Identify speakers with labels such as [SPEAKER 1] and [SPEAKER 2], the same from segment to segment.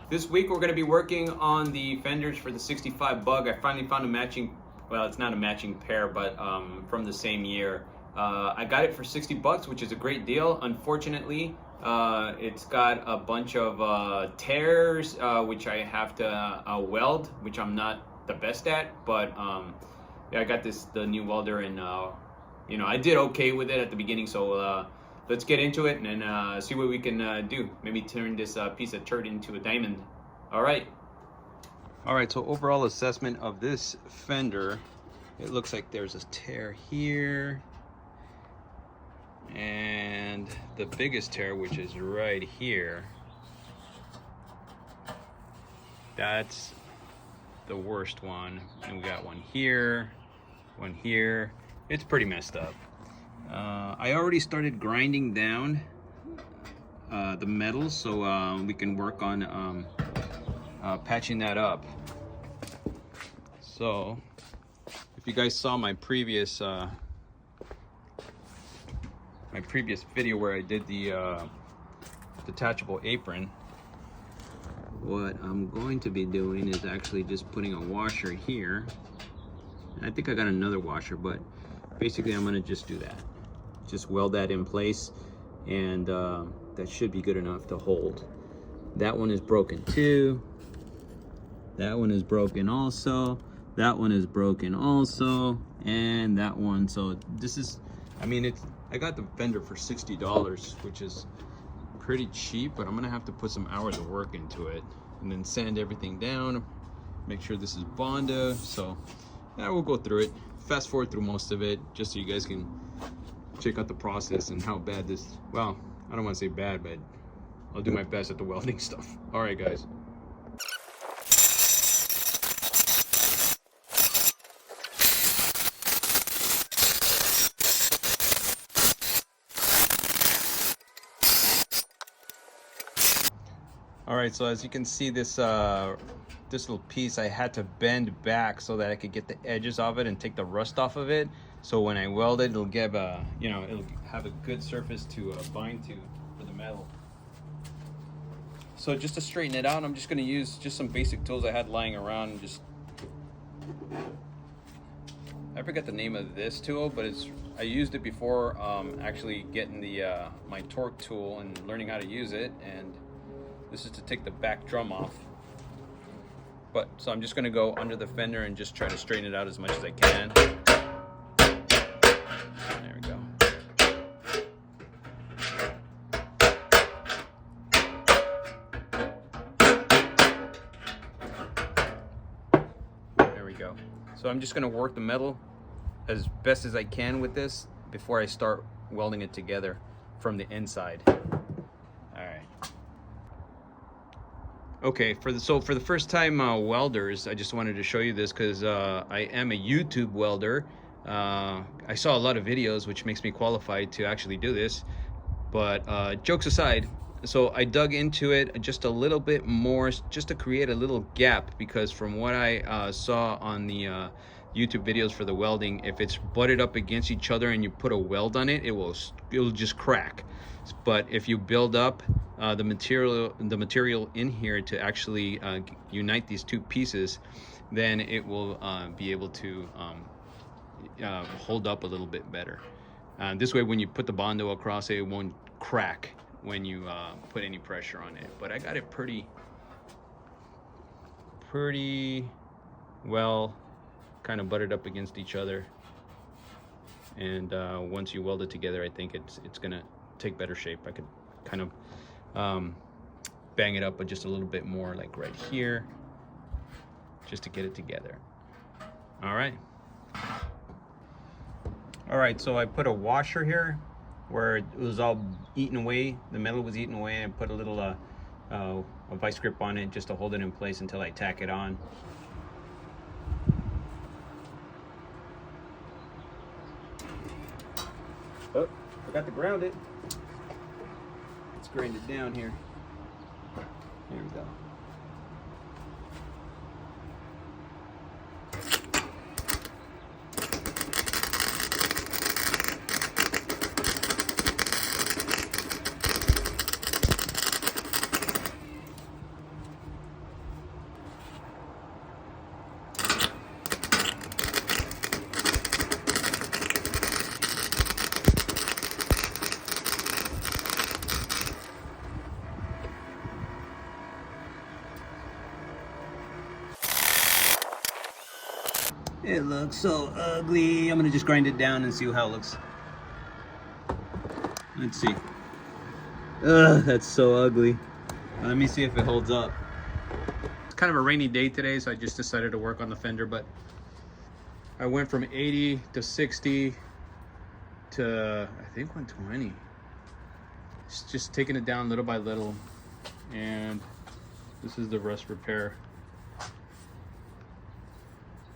[SPEAKER 1] This week we're going to be working on the fenders for the 65 Bug. I finally found a matching, well, it's not a matching pair, but from the same year. I got it for 60 bucks, which is a great deal. Unfortunately, it's got a bunch of tears, which I have to weld, which I'm not the best at, but yeah, I got the new welder, and you know, I did okay with it at the beginning, so let's get into it and see what we can do. Maybe turn this piece of turd into a diamond. All right, so overall assessment of this fender, it looks like there's a tear here, and the biggest tear, which is right here, that's the worst one. And we got one here, one here. It's pretty messed up. I already started grinding down the metal, so we can work on patching that up. So if you guys saw my previous video where I did the detachable apron, what I'm going to be doing is actually just putting a washer here. I think I got another washer, but basically I'm going to just do that. Just weld that in place, and that should be good enough to hold. That one is broken too. That one is broken also. That one is broken also, and that one. So this is, I mean, I got the fender for $60, which is pretty cheap, but I'm gonna have to put some hours of work into it, and then sand everything down, make sure this is Bondo. So yeah, we'll go through it, fast forward through most of it, just so you guys can check out the process and how bad this, well, I don't want to say bad, but I'll do my best at the welding stuff. All right, guys. All right, so as you can see, this little piece I had to bend back so that I could get the edges of it and take the rust off of it. So when I weld it, it'll give a, you know, it'll have a good surface to bind to for the metal. So just to straighten it out, I'm just going to use just some basic tools I had lying around. And just, I forget the name of this tool, but I used it before actually getting the my torque tool and learning how to use it. And this is to take the back drum off. But so I'm just going to go under the fender and just try to straighten it out as much as I can. There we go. There we go. So I'm just going to work the metal as best as I can with this before I start welding it together from the inside. Okay, for the first time welders, I just wanted to show you this because I am a YouTube welder. I saw a lot of videos, which makes me qualified to actually do this. But jokes aside, so I dug into it just a little bit more, just to create a little gap, because from what I saw on the YouTube videos for the welding, if it's butted up against each other and you put a weld on it, it'll just crack. But if you build up the material in here to actually unite these two pieces, then it will be able to hold up a little bit better. This way, when you put the Bondo across it, it won't crack when you put any pressure on it. But I got it pretty well kind of butted up against each other, and once you weld it together, I think it's gonna take better shape. I could kind of bang it up but just a little bit more, like right here, just to get it together. All right, so I put a washer here where it was all eaten away, the metal was eaten away, and put a little a vice grip on it just to hold it in place until I tack it on. Oh, forgot to ground it. Let's grind it down here. There we go. It looks so ugly. I'm gonna just grind it down and see how it looks. Let's see. Ugh, that's so ugly. Let me see if it holds up. It's kind of a rainy day today, so I just decided to work on the fender, but I went from 80 to 60 to I think 120. Just taking it down little by little, and this is the rust repair.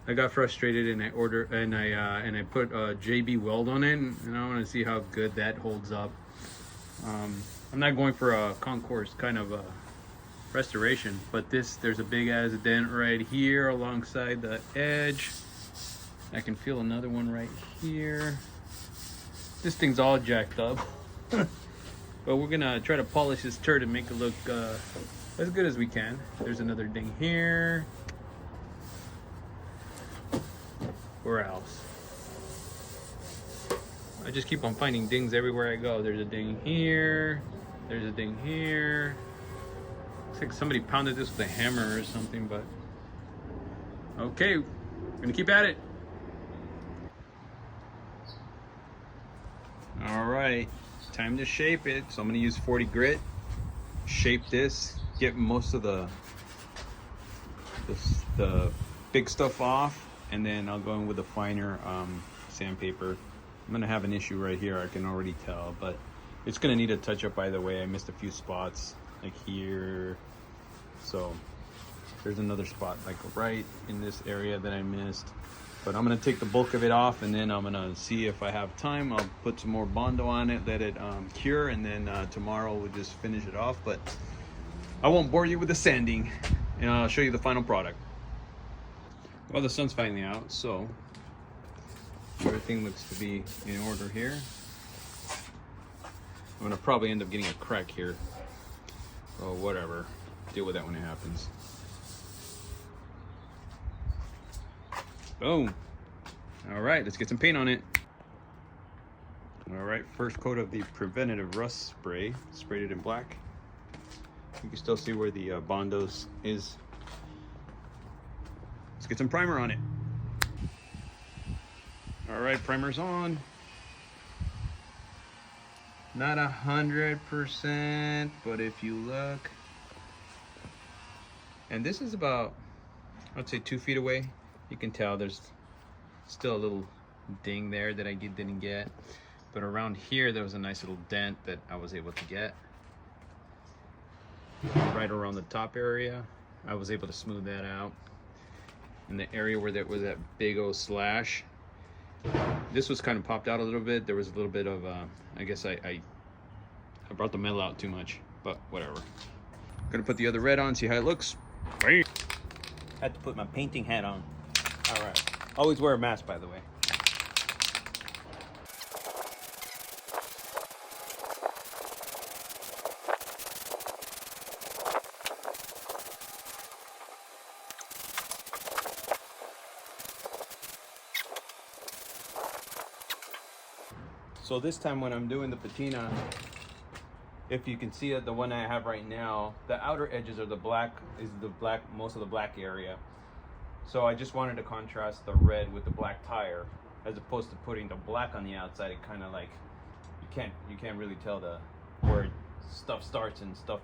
[SPEAKER 1] I got frustrated and I ordered and I put a JB weld on it, and I want to see how good that holds up. I'm not going for a concourse kind of a restoration, but there's a big ass dent right here along-side the edge. I can feel another one right here. This thing's all jacked up. But we're gonna try to polish this turd and make it look as good as we can. There's another ding here. Where else? I just keep on finding dings everywhere I go. There's a ding here. There's a ding here. Looks like somebody pounded this with a hammer or something, but okay, we're gonna keep at it. All right, time to shape it. So I'm gonna use 40 grit, shape this, get most of the big stuff off, and then I'll go in with a finer sandpaper. I'm gonna have an issue right here, I can already tell, but it's gonna need a touch up either way. I missed a few spots, like here. So there's another spot like right in this area that I missed. But I'm gonna take the bulk of it off, and then I'm gonna see if I have time. I'll put some more Bondo on it, let it cure, and then tomorrow we'll just finish it off. But I won't bore you with the sanding, and I'll show you the final product. Well, the sun's finally out, so everything looks to be in order here. I'm gonna probably end up getting a crack here. Oh, whatever. Deal with that when it happens. Boom. All right, let's get some paint on it. All right, first coat of the preventative rust spray. Sprayed it in black. You can still see where the Bondos is. Let's get some primer on it. All right, primer's on. Not 100%, but if you look, and this is about, I'd say 2 feet away. You can tell there's still a little ding there that I didn't get, but around here there was a nice little dent that I was able to get. Right around the top area, I was able to smooth that out. In the area where there was that big old slash, this was kind of popped out a little bit. There was a little bit of, I guess I brought the metal out too much, but whatever. Gonna put the other red on, see how it looks. Bam. Had to put my painting hat on. All right. Always wear a mask, by the way. So this time when I'm doing the patina, if you can see it, the one I have right now, the outer edges are the black, most of the black area. So I just wanted to contrast the red with the black tire, as opposed to putting the black on the outside. It kind of like, you can't really tell where stuff starts and stuff,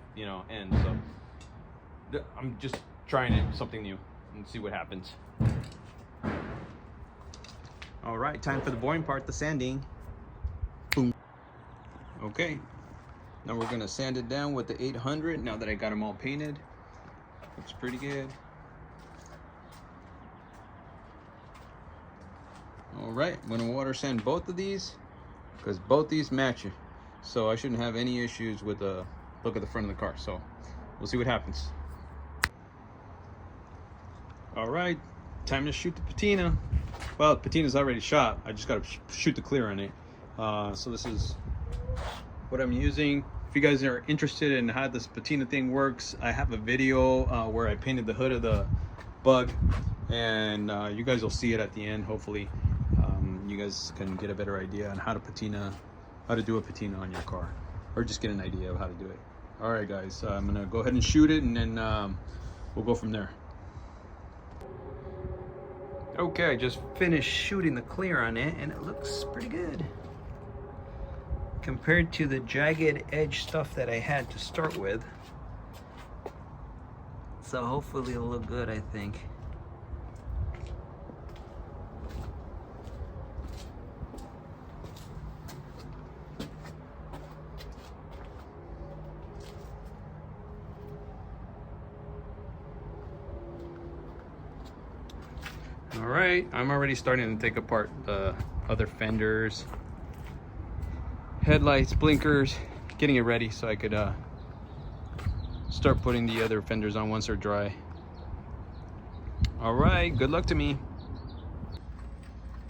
[SPEAKER 1] ends. So I'm just trying something new and see what happens. All right, time for the boring part, the sanding. Boom. Okay, now we're gonna sand it down with the 800 now that I got them all painted. Looks pretty good. All right, I'm gonna water sand both of these because both these match it. So I shouldn't have any issues with the look at the front of the car. So we'll see what happens. All right, time to shoot the patina. Well, the patina's already shot. I just gotta shoot the clear on it. So this is what I'm using. If you guys are interested in how this patina thing works, I have a video where I painted the hood of the Bug, and you guys will see it at the end, hopefully. You guys can get a better idea on how to do a patina on your car, or just get an idea of how to do it. All right, guys, I'm gonna go ahead and shoot it, and then we'll go from there. Okay, I just finished shooting the clear on it and it looks pretty good compared to the jagged edge stuff that I had to start with. So hopefully it'll look good, I think. All right, I'm already starting to take apart the other fenders, headlights, blinkers, getting it ready so I could start putting the other fenders on once they're dry. All right, good luck to me.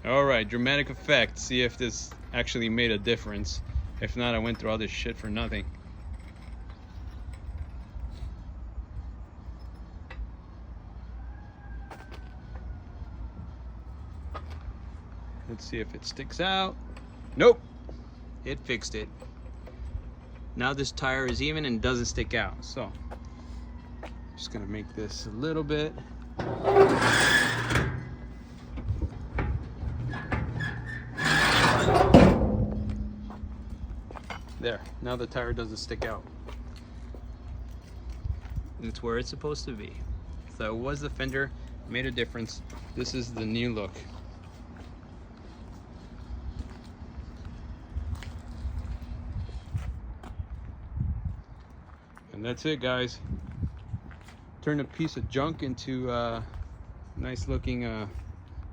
[SPEAKER 1] All right, dramatic effect. See if this actually made a difference. If not, I went through all this shit for nothing. Let's see if it sticks out. Nope, it fixed it. Now this tire is even and doesn't stick out. So, just gonna make this a little bit. There, now the tire doesn't stick out. It's where it's supposed to be. So it was the fender, made a difference. This is the new look. And that's it, guys. Turn a piece of junk into a nice looking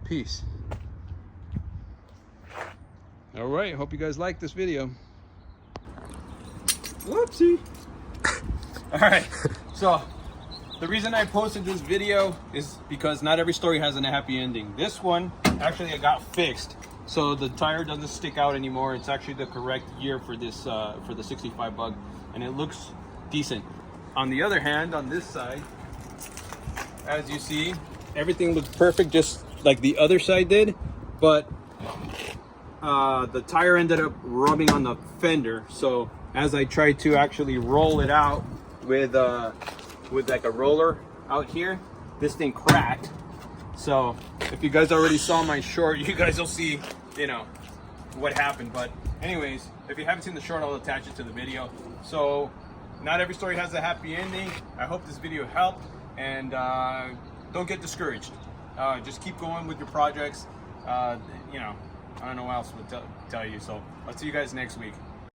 [SPEAKER 1] piece. All right, hope you guys like this video. Whoopsie. All right, so the reason I posted this video is because not every story has a happy ending. This one, actually it got fixed. So the tire doesn't stick out anymore. It's actually the correct year for this, for the 65 bug, and it looks decent. On the other hand, on this side, as you see, everything looks perfect just like the other side did, but the tire ended up rubbing on the fender. So as I tried to actually roll it out with like a roller out here, this thing cracked. So if you guys already saw my short, you guys will see, you know, what happened. But anyways, if you haven't seen the short, I'll attach it to the video. So not every story has a happy ending. I hope this video helped, and don't get discouraged. Just keep going with your projects. You know, I don't know what else to tell you. So I'll see you guys next week.